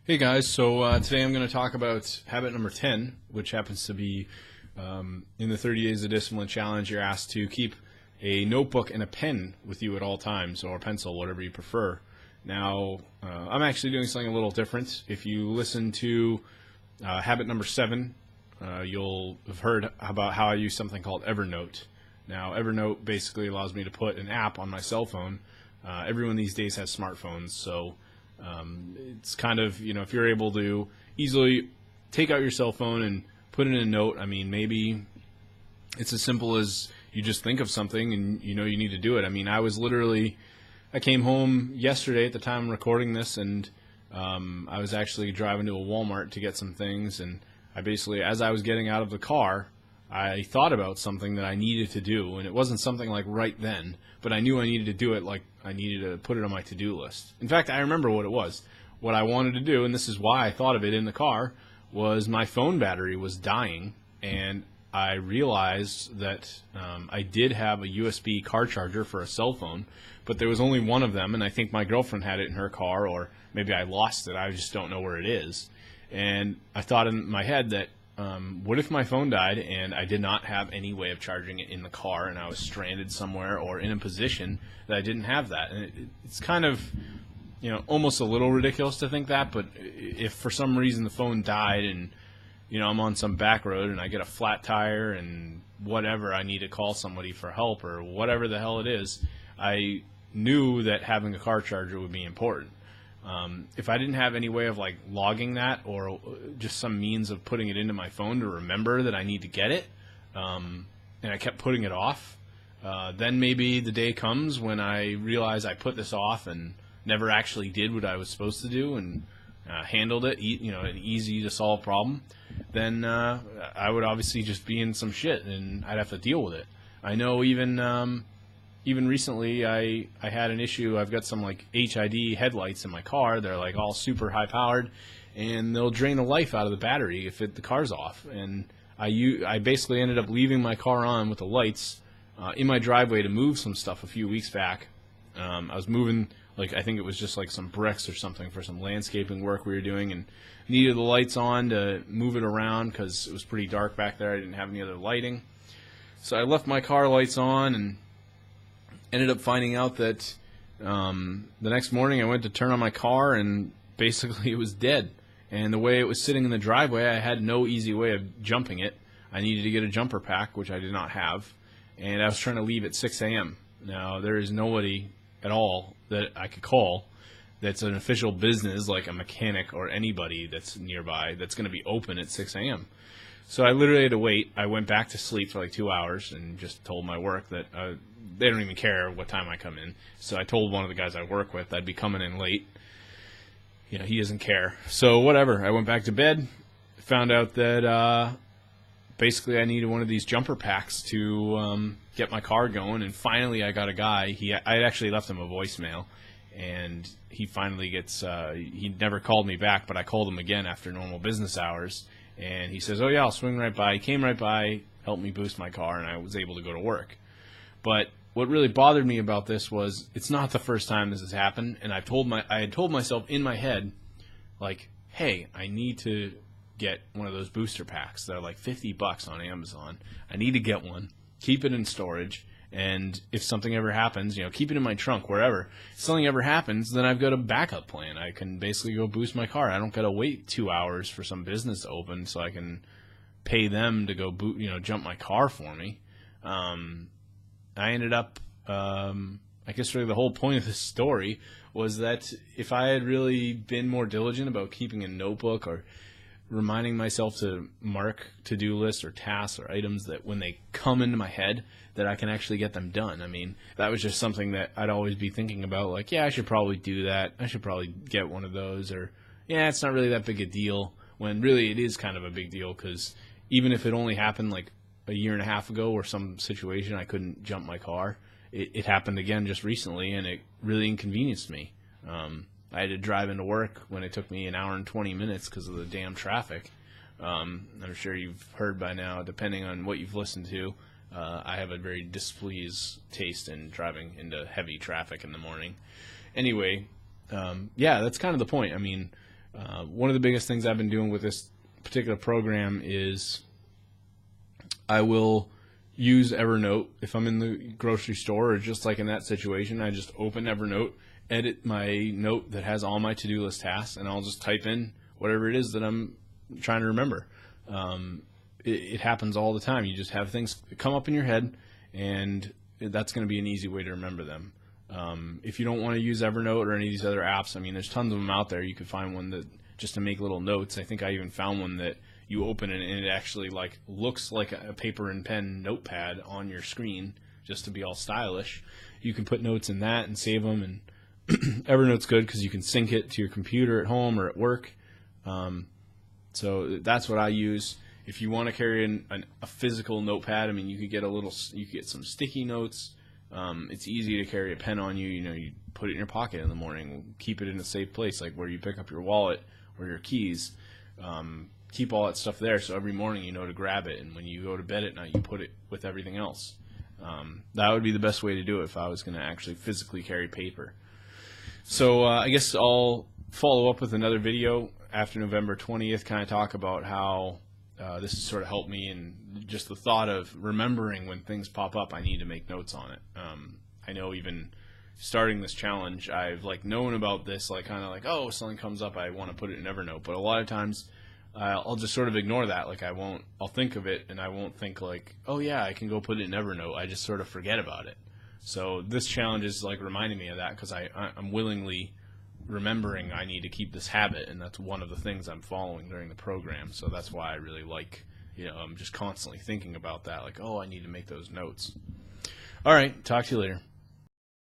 Hey guys, so today I'm going to talk about habit number 10, which happens to be in the 30 Days of Discipline Challenge. You're asked to keep a notebook and a pen with you at all times, or a pencil, whatever you prefer. Now, I'm actually doing something a little different. If you listen to habit number 7, you'll have heard about how I use something called Evernote. Now, Evernote basically allows me to put an app on my cell phone. Everyone these days has smartphones, so it's kind of, if you're able to easily take out your cell phone and put in a note. I mean, maybe it's as simple as you just think of something and you need to do it. I mean, I came home yesterday at the time I'm recording this, and I was actually driving to a Walmart to get some things, and I basically, as I was getting out of the car, I thought about something that I needed to do, and it wasn't something like right then, but I knew I needed to do it, like I needed to put it on my to-do list. In fact, I remember what it was. What I wanted to do, and this is why I thought of it in the car, was my phone battery was dying, and I realized that I did have a USB car charger for a cell phone, but there was only one of them, and I think my girlfriend had it in her car, or maybe I lost it. I just don't know where it is. And I thought in my head that, what if my phone died and I did not have any way of charging it in the car, and I was stranded somewhere or in a position that I didn't have that? And it's kind of, almost a little ridiculous to think that, but if for some reason the phone died and, I'm on some back road and I get a flat tire and whatever, I need to call somebody for help or whatever the hell it is, I knew that having a car charger would be important. If I didn't have any way of logging that, or just some means of putting it into my phone to remember that I need to get it, and I kept putting it off, then maybe the day comes when I realize I put this off and never actually did what I was supposed to do and handled it, an easy to solve problem, then I would obviously just be in some shit and I'd have to deal with it. I know even recently, I had an issue. I've got some HID headlights in my car. They're all super high powered, and they'll drain the life out of the battery if the car's off. And I basically ended up leaving my car on with the lights in my driveway to move some stuff a few weeks back. I was moving, I think it was just some bricks or something for some landscaping work we were doing, and needed the lights on to move it around because it was pretty dark back there. I didn't have any other lighting. So I left my car lights on and ended up finding out that the next morning I went to turn on my car and basically it was dead. And the way it was sitting in the driveway, I had no easy way of jumping it. I needed to get a jumper pack, which I did not have, and I was trying to leave at 6 a.m. Now, there is nobody at all that I could call that's an official business, like a mechanic or anybody that's nearby, that's going to be open at 6 a.m. So I literally had to wait. I went back to sleep for 2 hours and just told my work that they don't even care what time I come in. So I told one of the guys I work with I'd be coming in late. He doesn't care. So whatever. I went back to bed, found out that basically I needed one of these jumper packs to get my car going, and finally I got a guy. I had actually left him a voicemail, and he finally gets he never called me back, but I called him again after normal business hours. And he says, oh, yeah, I'll swing right by. He came right by, helped me boost my car, and I was able to go to work. But what really bothered me about this was it's not the first time this has happened. And I had told myself in my head, hey, I need to get one of those booster packs. They're $50 on Amazon. I need to get one, keep it in storage. And if something ever happens, keep it in my trunk, wherever. If something ever happens, then I've got a backup plan. I can basically go boost my car. I don't got to wait 2 hours for some business to open so I can pay them to go jump my car for me. I ended up, I guess really the whole point of this story was that if I had really been more diligent about keeping a notebook or reminding myself to mark to-do lists or tasks or items that when they come into my head that I can actually get them done. I mean, that was just something that I'd always be thinking about, yeah, I should probably do that. I should probably get one of those, or, yeah, it's not really that big a deal, when really it is kind of a big deal, because even if it only happened a year and a half ago or some situation I couldn't jump my car, it happened again just recently, and it really inconvenienced me. I had to drive into work when it took me an hour and 20 minutes because of the damn traffic. I'm sure you've heard by now, depending on what you've listened to, I have a very displeased taste in driving into heavy traffic in the morning. Anyway, yeah, that's kind of the point. I mean, One of the biggest things I've been doing with this particular program is I will use Evernote if I'm in the grocery store, or just like in that situation, I just open Evernote, edit my note that has all my to-do list tasks, and I'll just type in whatever it is that I'm trying to remember. It happens all the time. You just have things come up in your head, and that's going to be an easy way to remember them. If you don't want to use Evernote or any of these other apps, I mean, there's tons of them out there. You could find one that just to make little notes. I think I even found one that you open it and it actually like looks like a paper and pen notepad on your screen, just to be all stylish. You can put notes in that and save them, and Evernote's good because you can sync it to your computer at home or at work. So that's what I use. If you want to carry a physical notepad, I mean, you could get some sticky notes. It's easy to carry a pen on you. You know, you put it in your pocket in the morning, keep it in a safe place, like where you pick up your wallet or your keys. Keep all that stuff there, so every morning you know to grab it, and when you go to bed at night, you put it with everything else. That would be the best way to do it if I was going to actually physically carry paper. So I guess I'll follow up with another video after November 20th, kind of talk about how this has sort of helped me, and just the thought of remembering when things pop up, I need to make notes on it. I know even starting this challenge, I've like known about this, like kind of like, oh, something comes up, I want to put it in Evernote, but a lot of times I'll just sort of ignore that. Like I'll think of it, and I won't think like, oh yeah, I can go put it in Evernote. I just sort of forget about it. So this challenge is like reminding me of that, because I'm willingly remembering I need to keep this habit, and that's one of the things I'm following during the program. So that's why I really like, I'm just constantly thinking about that, like, oh, I need to make those notes. All right, talk to you later.